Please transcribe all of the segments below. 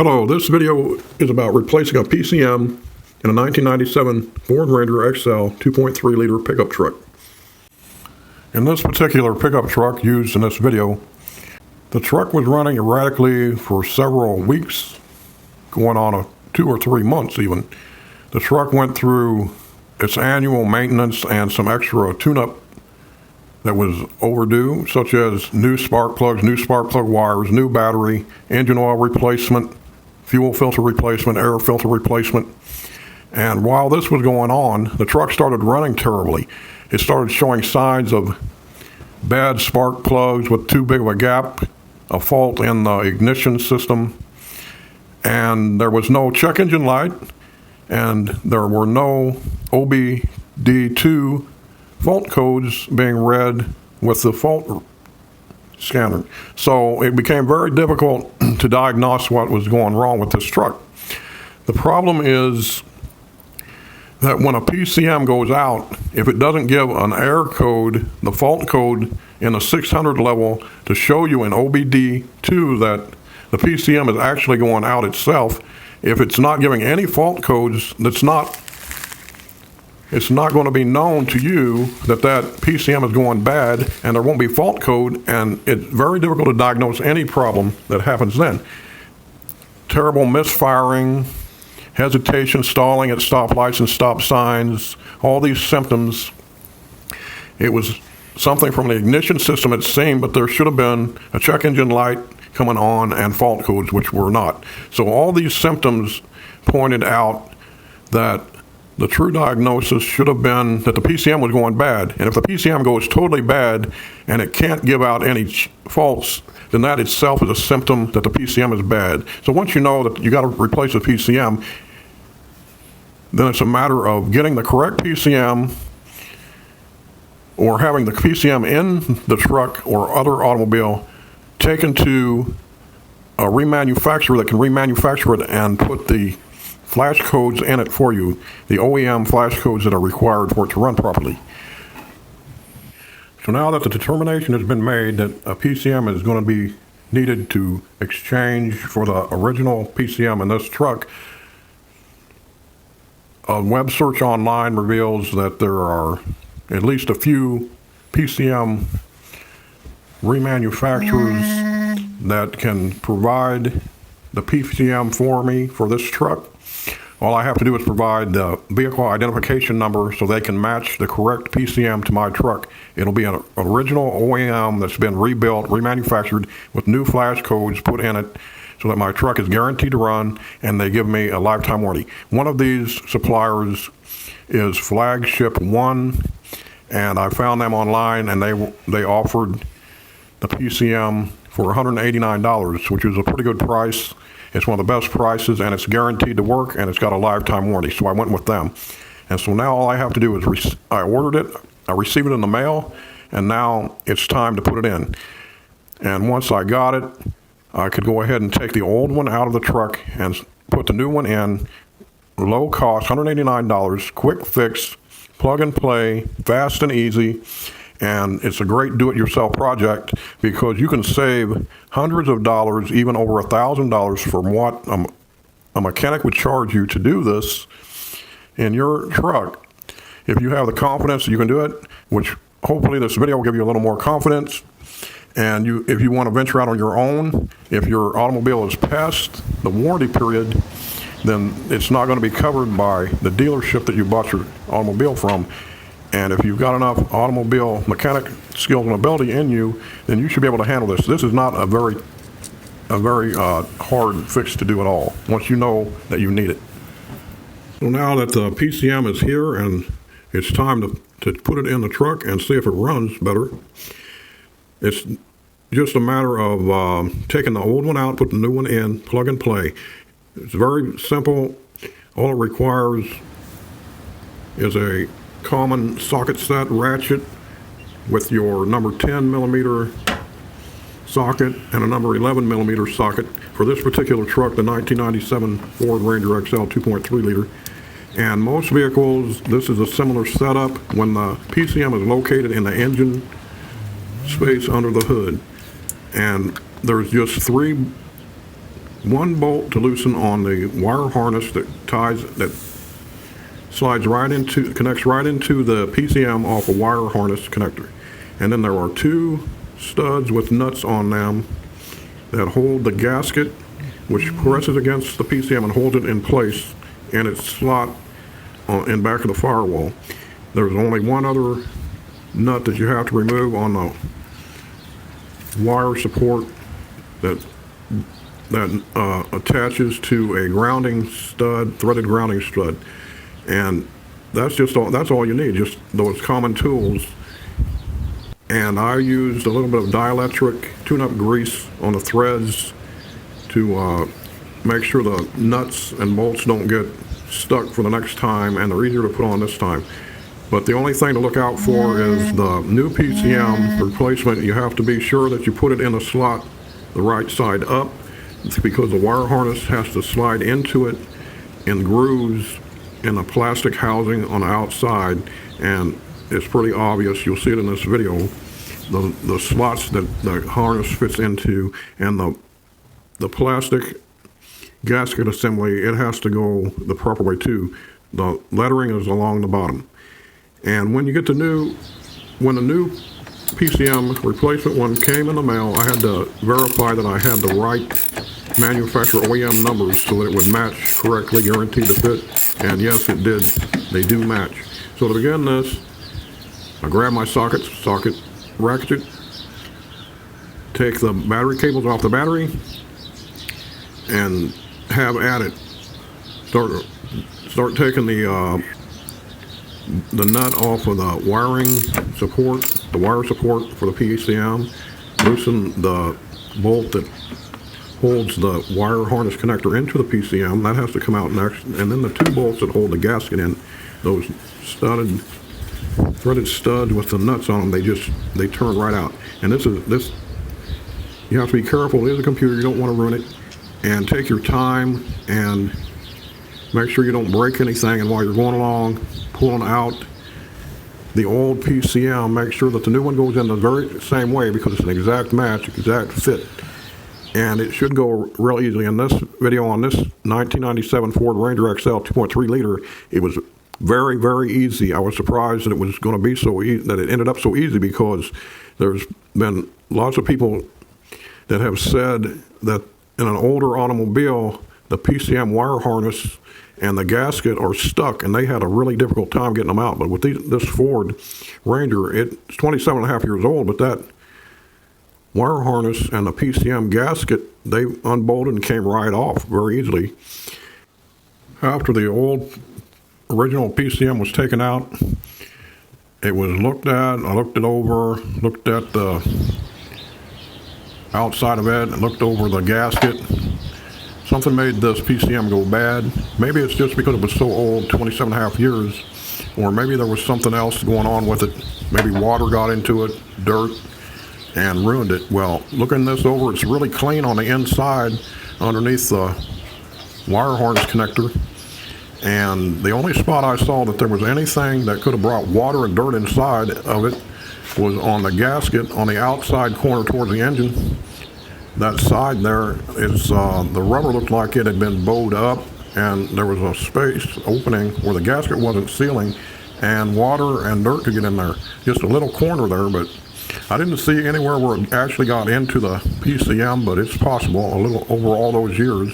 Hello, this video is about replacing a PCM in a 1997 Ford Ranger XL 2.3 liter pickup truck. In this particular pickup truck used in this video, the truck was running erratically for several weeks, going on 2 or 3 months even. The truck went through its annual maintenance and some extra tune-up that was overdue, such as new spark plugs, new spark plug wires, new battery, engine oil replacement, fuel filter replacement, air filter replacement. And while this was going on, the truck started running terribly. It started showing signs of bad spark plugs with too big of a gap, a fault in the ignition system, and there was no check engine light, and there were no OBD2 fault codes being read with the fault scanner. So it became very difficult to diagnose what was going wrong with this truck. The problem is that when a PCM goes out, if it doesn't give an error code, the fault code in the 600 level to show you in OBD2 that the PCM is actually going out itself, if it's not giving any fault codes, it's not going to be known to you that that PCM is going bad, and there won't be fault code, and it's very difficult to diagnose any problem that happens then. Terrible misfiring, hesitation, stalling at stoplights and stop signs, all these symptoms. It was something from the ignition system, it seemed, but there should have been a check engine light coming on and fault codes, which were not. So all these symptoms pointed out that the true diagnosis should have been that the PCM was going bad. And if the PCM goes totally bad and it can't give out any faults, then that itself is a symptom that the PCM is bad. So once you know that you got to replace the PCM, then it's a matter of getting the correct PCM or having the PCM in the truck or other automobile taken to a remanufacturer that can remanufacture it and put the flash codes in it for you, the OEM flash codes that are required for it to run properly. So now that the determination has been made that a PCM is going to be needed to exchange for the original PCM in this truck, a web search online reveals that there are at least a few PCM remanufacturers that can provide the PCM for me for this truck. All I have to do is provide the vehicle identification number so they can match the correct PCM to my truck. It'll be an original OEM that's been rebuilt, remanufactured with new flash codes put in it so that my truck is guaranteed to run, and they give me a lifetime warranty. One of these suppliers is Flagship One, and I found them online, and they offered the PCM for $189, which is a pretty good price. It's one of the best prices, and it's guaranteed to work, and it's got a lifetime warranty, so I went with them. And so now all I have to do is I ordered it, I received it in the mail, and now it's time to put it in. And once I got it, I could go ahead and take the old one out of the truck and put the new one in. Low cost, $189, quick fix, plug and play, fast and easy. And it's a great do-it-yourself project because you can save hundreds of dollars, even over $1,000 from what a mechanic would charge you to do this in your truck. If you have the confidence that you can do it, which hopefully this video will give you a little more confidence, and if you want to venture out on your own, if your automobile is past the warranty period, then it's not going to be covered by the dealership that you bought your automobile from. And if you've got enough automobile mechanic skills and ability in you, then you should be able to handle this. This is not a very hard fix to do at all, once you know that you need it. So now that the PCM is here and it's time to put it in the truck and see if it runs better, it's just a matter of taking the old one out, put the new one in, plug and play. It's very simple. All it requires is a common socket set ratchet with your number 10 millimeter socket and a number 11 millimeter socket for this particular truck, the 1997 Ford Ranger XL 2.3 liter. And most vehicles, this is a similar setup when the PCM is located in the engine space under the hood. And there's just 3 one bolt to loosen on the wire harness that slides right into, connects right into the PCM off a wire harness connector. And then there are two studs with nuts on them that hold the gasket, which presses against the PCM and holds it in place in its slot in back of the firewall. There's only one other nut that you have to remove on the wire support that attaches to a grounding stud, threaded grounding stud. And that's all you need, just those common tools. And I used a little bit of dielectric tune-up grease on the threads to make sure the nuts and bolts don't get stuck for the next time, and they're easier to put on this time. But the only thing to look out for is the new PCM replacement. You have to be sure that you put it in the slot the right side up. It's because the wire harness has to slide into it in grooves in the plastic housing on the outside, and it's pretty obvious. You'll see it in this video. The slots that the harness fits into, and the plastic gasket assembly, it has to go the proper way too. The lettering is along the bottom. And when you get when the new PCM replacement one came in the mail, I had to verify that I had the right manufacturer OEM numbers so that it would match correctly, guaranteed to fit. And yes, it did. They do match. So to begin this, I grab my socket ratchet, take the battery cables off the battery, and have at it. Start taking the nut off of the wiring support, the wire support for the PCM. Loosen the bolt that holds the wire harness connector into the PCM. That has to come out next. And then the two bolts that hold the gasket in, those threaded studs with the nuts on them, they turn right out. And this you have to be careful. It is a computer, you don't want to ruin it. And take your time and make sure you don't break anything. And while you're going along, pulling out the old PCM, make sure that the new one goes in the very same way, because it's an exact match, exact fit. And it should go real easily. In this video on this 1997 Ford Ranger XL 2.3 liter, it was very, very easy. I was surprised that it was going to be so easy, that it ended up so easy, because there's been lots of people that have said that in an older automobile, the PCM wire harness and the gasket are stuck, and they had a really difficult time getting them out. But with this Ford Ranger, it's 27 and a half years old, but that wire harness and the PCM gasket, they unbolted and came right off very easily. After the old original PCM was taken out, it was looked at. I looked it over, looked at the outside of it, and looked over the gasket. Something made this PCM go bad. Maybe it's just because it was so old, 27 and a half years, or maybe there was something else going on with it. Maybe water got into it, dirt, and ruined it. Well, looking this over, it's really clean on the inside underneath the wire harness connector. And the only spot I saw that there was anything that could have brought water and dirt inside of it was on the gasket on the outside corner towards the engine. That side there is the rubber looked like it had been bowed up, and there was a space opening where the gasket wasn't sealing, and water and dirt could get in there. Just a little corner there, but I didn't see anywhere where it actually got into the PCM, but it's possible, a little over all those years.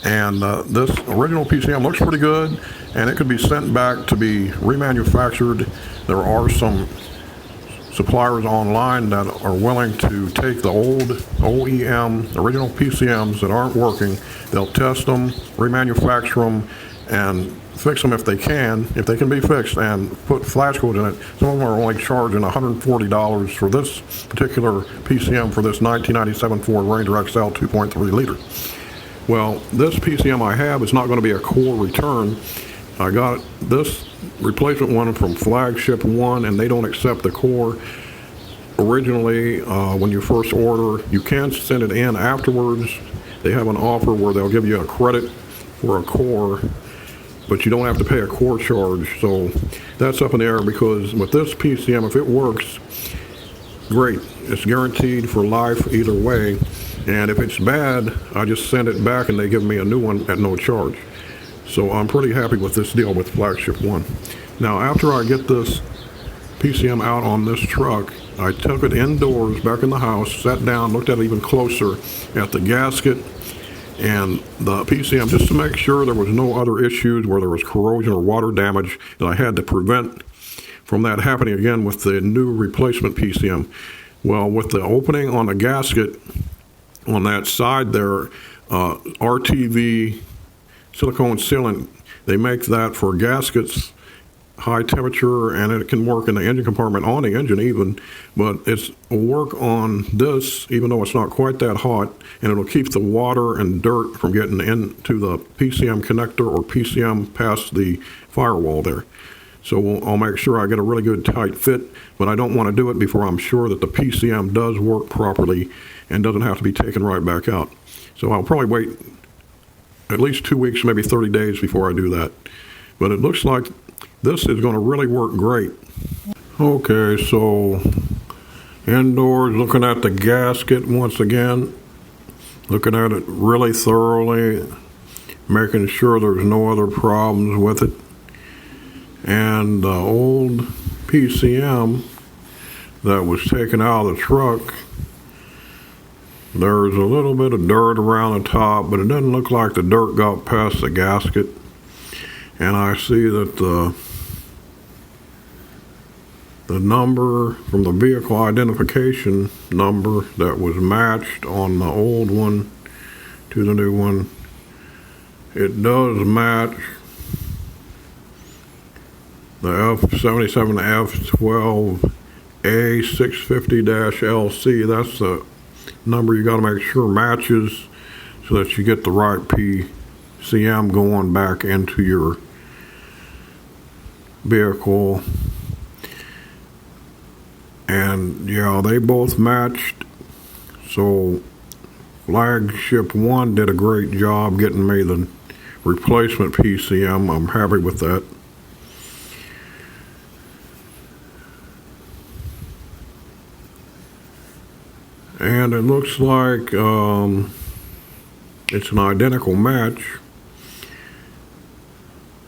And this original PCM looks pretty good, and it could be sent back to be remanufactured. There are some suppliers online that are willing to take the old OEM original PCMs that aren't working. They'll test them, remanufacture them, and fix them if they can be fixed, and put flash codes in it. Some of them are only charging $140 for this particular PCM for this 1997 Ford Ranger XL 2.3 liter. Well, this PCM I have is not going to be a core return. I got this replacement one from Flagship One, and they don't accept the core. Originally, when you first order, you can send it in afterwards. They have an offer where they'll give you a credit for a core, but you don't have to pay a core charge. So that's up in the air, because with this PCM, if it works, great. It's guaranteed for life either way. And if it's bad, I just send it back and they give me a new one at no charge. So I'm pretty happy with this deal with Flagship One. Now, after I get this PCM out on this truck, I took it indoors back in the house, sat down, looked at it even closer at the gasket and the PCM just to make sure there was no other issues where there was corrosion or water damage that I had to prevent from that happening again with the new replacement PCM. Well, with the opening on the gasket on that side there, RTV silicone sealant, they make that for gaskets, high temperature, and it can work in the engine compartment on the engine even, but it's a work on this even though it's not quite that hot, and it'll keep the water and dirt from getting into the PCM connector or PCM past the firewall there. So I'll make sure I get a really good tight fit, but I don't want to do it before I'm sure that the PCM does work properly and doesn't have to be taken right back out. So I'll probably wait at least 2 weeks, maybe 30 days before I do that. But it looks like this is going to really work great. Okay, so indoors, looking at the gasket once again, looking at it really thoroughly, making sure there's no other problems with it. And the old PCM that was taken out of the truck, there's a little bit of dirt around the top, but it doesn't look like the dirt got past the gasket. And I see that the number from the vehicle identification number that was matched on the old one to the new one, it does match the F77F12A650-LC. That's the number you got to make sure matches so that you get the right PCM going back into your vehicle. And yeah, they both matched. So Flagship One did a great job getting me the replacement PCM. I'm happy with that. And it looks like it's an identical match.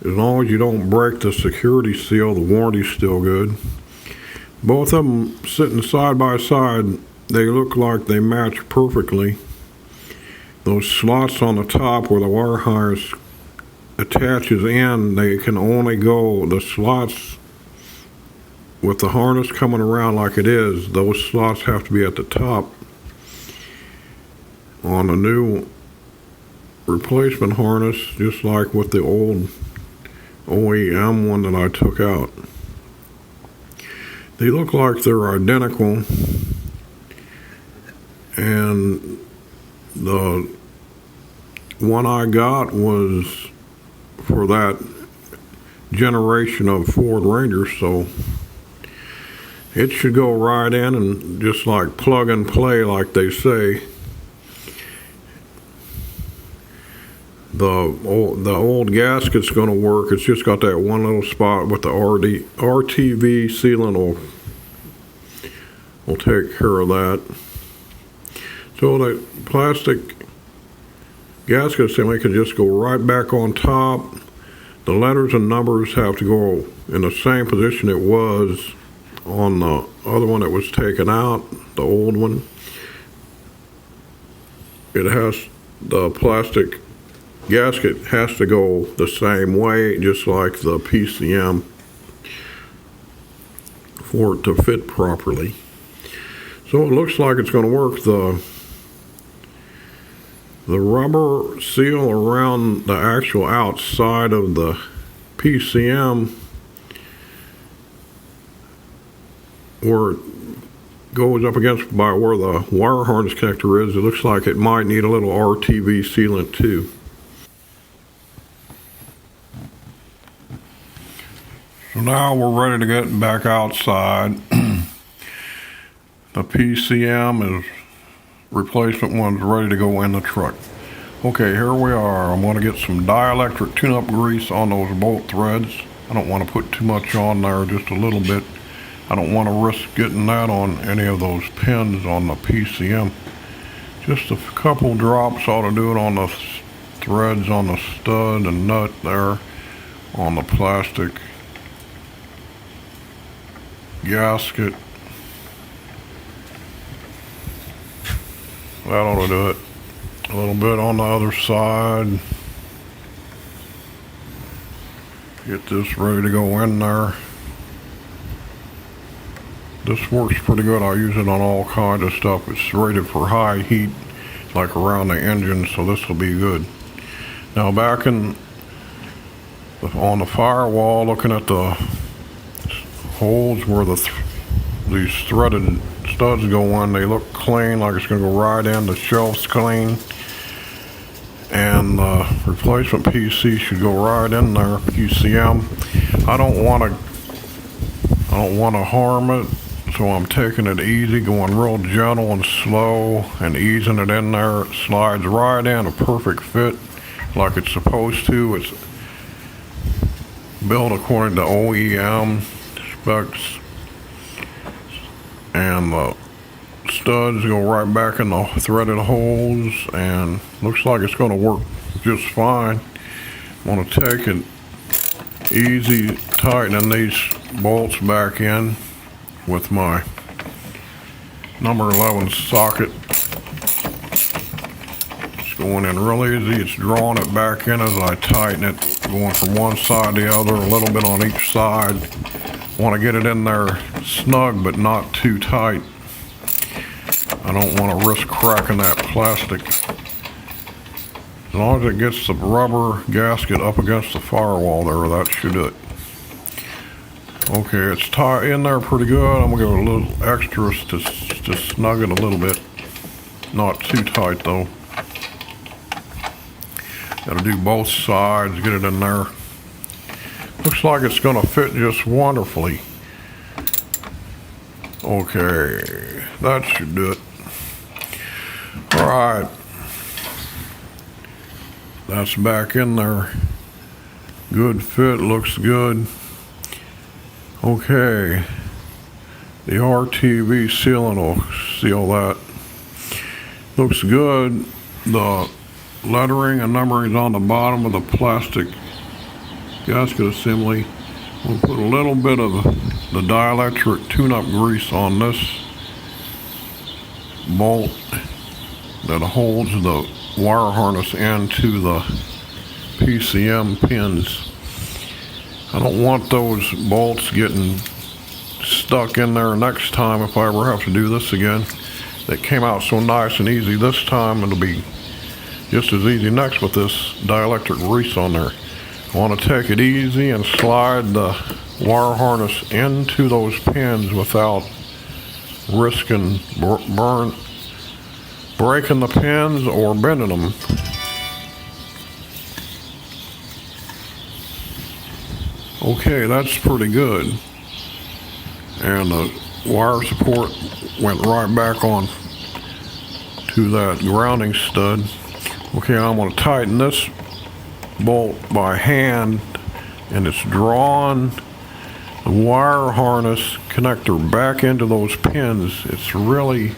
As long as you don't break the security seal, the warranty's still good. Both of them sitting side by side, they look like they match perfectly. Those slots on the top where the wire harness attaches in, they can only go, the slots with the harness coming around like it is, those slots have to be at the top. On the new replacement harness, just like with the old OEM one that I took out. They look like they're identical, and the one I got was for that generation of Ford Rangers, so it should go right in and just like plug and play like they say. The old gasket's going to work. It's just got that one little spot with the RTV sealant will take care of that. So the plastic gasket assembly can just go right back on top. The letters and numbers have to go in the same position it was on the other one that was taken out, the old one. It has the plastic gasket has to go the same way, just like the PCM, for it to fit properly. So it looks like it's going to work. The rubber seal around the actual outside of the PCM, where it goes up against by where the wire harness connector is, it looks like it might need a little RTV sealant too. So now we're ready to get back outside. The PCM is replacement one's ready to go in the truck. Okay, here we are. I'm going to get some dielectric tune-up grease on those bolt threads. I don't want to put too much on there, just a little bit. I don't want to risk getting that on any of those pins on the PCM. Just a couple drops ought to do it on the threads on the stud and nut there on the plastic gasket. That ought to do it. A little bit on the other side. Get this ready to go in there. This works pretty good. I use it on all kinds of stuff. It's rated for high heat, like around the engine, so this will be good. Now back on the firewall, looking at the holes where these threaded studs go in, they look clean, like it's going to go right in. The shelf's clean, and the replacement PC should go right in there. PCM. I don't want to harm it, so I'm taking it easy, going real gentle and slow, and easing it in there. It slides right in, a perfect fit, like it's supposed to. It's built according to OEM specs, and the studs go right back in the threaded holes, and looks like it's going to work just fine. I'm going to take it easy, tightening these bolts back in with my number 11 socket. It's going in real easy. It's drawing it back in as I tighten it, going from one side to the other, a little bit on each side. Want to get it in there snug but not too tight. I don't want to risk cracking that plastic. As long as it gets the rubber gasket up against the firewall there, that should do it. Okay, it's tight in there pretty good. I'm going to give it a little extra to snug it a little bit. Not too tight though. Got to do both sides, get it in there. Looks like it's going to fit just wonderfully. Okay, that should do it. All right. That's back in there. Good fit, looks good. Okay. The RTV sealant will seal that. Looks good. The lettering and numbering is on the bottom of the plastic gasket assembly. We'll put a little bit of the dielectric tune-up grease on this bolt that holds the wire harness into the PCM pins. I don't want those bolts getting stuck in there next time if I ever have to do this again. It came out so nice and easy this time. It'll be just as easy next with this dielectric grease on there. I want to take it easy and slide the wire harness into those pins without risking breaking the pins or bending them. Okay, that's pretty good. And the wire support went right back on to that grounding stud. Okay, I'm going to tighten this bolt by hand, and it's drawn the wire harness connector back into those pins. It's really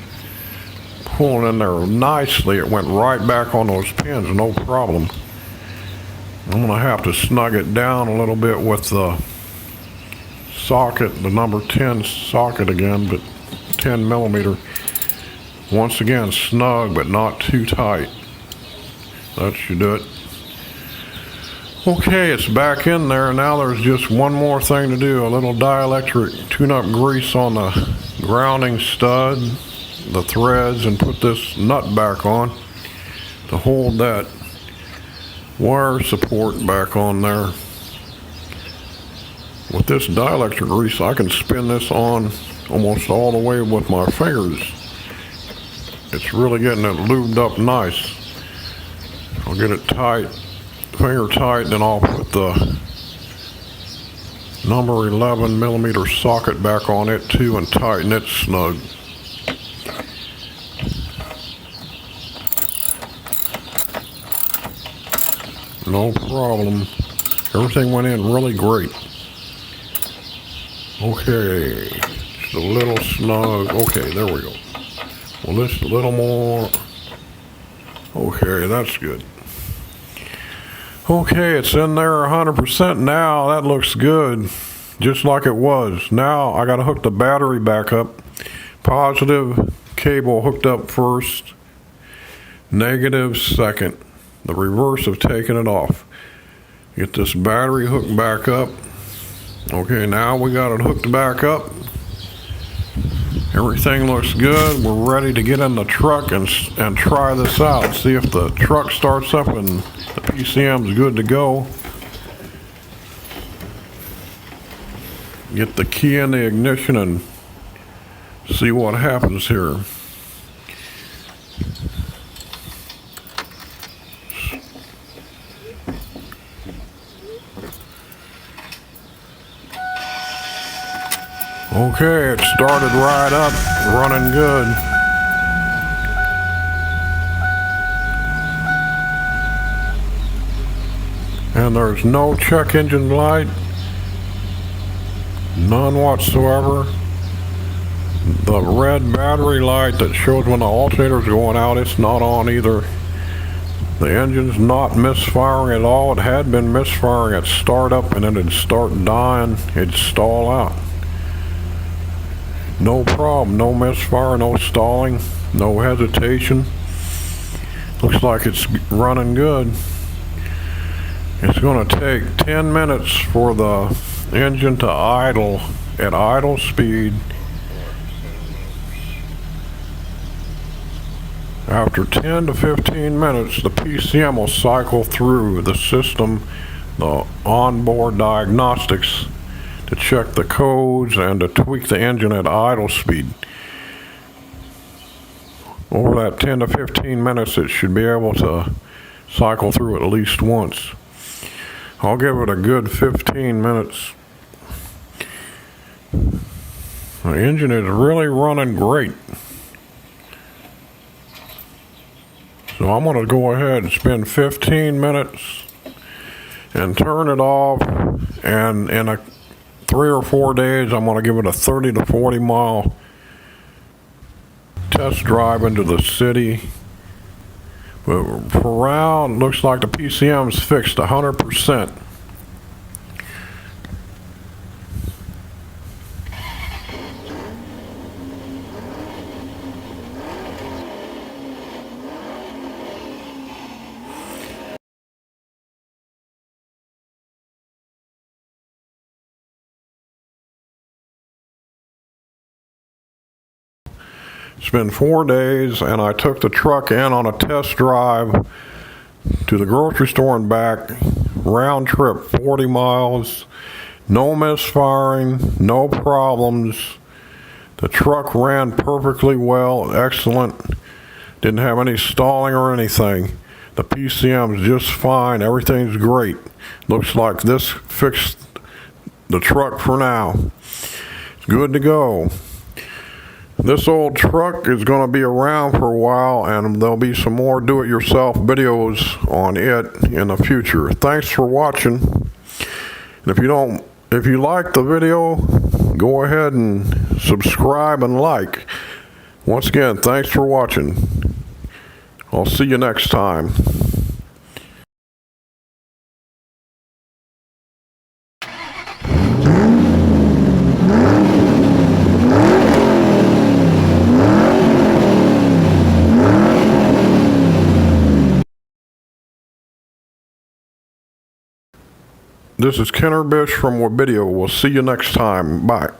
pulling in there nicely. It went right back on those pins, no problem. I'm going to have to snug it down a little bit with the socket, the number 10 socket again, but 10 millimeter. Once again, snug but not too tight. That should do it. Okay, it's back in there. Now there's just one more thing to do. A little dielectric tune-up grease on the grounding stud, the threads, and put this nut back on to hold that wire support back on there. With this dielectric grease, I can spin this on almost all the way with my fingers. It's really getting it lubed up nice. I'll get it tight, finger tight, then I'll put the number 11 millimeter socket back on it too and tighten it snug. No problem. Everything went in really great. Okay, just a little snug. Okay, there we go. Well, just a little more Okay, that's good. Okay, it's in there 100% now. That looks good, just like it was. Now I gotta hook the battery back up. Positive cable hooked up first, negative second. The reverse of taking it off. Get this battery hooked back up. Okay, now we got it hooked back up. Everything looks good. We're ready to get in the truck and try this out. See if the truck starts up and the PCM's good to go. Get the key in the ignition and see what happens here. Okay, it started right up, running good. And there's no check engine light, none whatsoever. The red battery light that shows when the alternator's going out, it's not on either. The engine's not misfiring at all. It had been misfiring at startup, and then it'd start dying, it'd stall out. No problem, no misfire, no stalling, no hesitation. Looks like it's running good. It's going to take 10 minutes for the engine to idle at idle speed. After 10 to 15 minutes, the PCM will cycle through the system, the onboard diagnostics, to check the codes and to tweak the engine at idle speed. Over that 10 to 15 minutes, it should be able to cycle through at least once. I'll give it a good 15 minutes. The engine is really running great. So I'm going to go ahead and spend 15 minutes and turn it off, and in 3 or 4 days, I'm going to give it a 30 to 40 mile test drive into the city. But for now, it looks like the PCM's fixed 100%. It's been 4 days, and I took the truck in on a test drive to the grocery store and back, round trip 40 miles, no misfiring, no problems. The truck ran perfectly well, excellent, didn't have any stalling or anything. The PCM's just fine, everything's great. Looks like this fixed the truck for now. It's good to go. This old truck is going to be around for a while, and there'll be some more do-it-yourself videos on it in the future. Thanks for watching. And if you like the video, go ahead and subscribe and like. Once again, thanks for watching. I'll see you next time. This is Bisch from Webideo. We'll see you next time. Bye.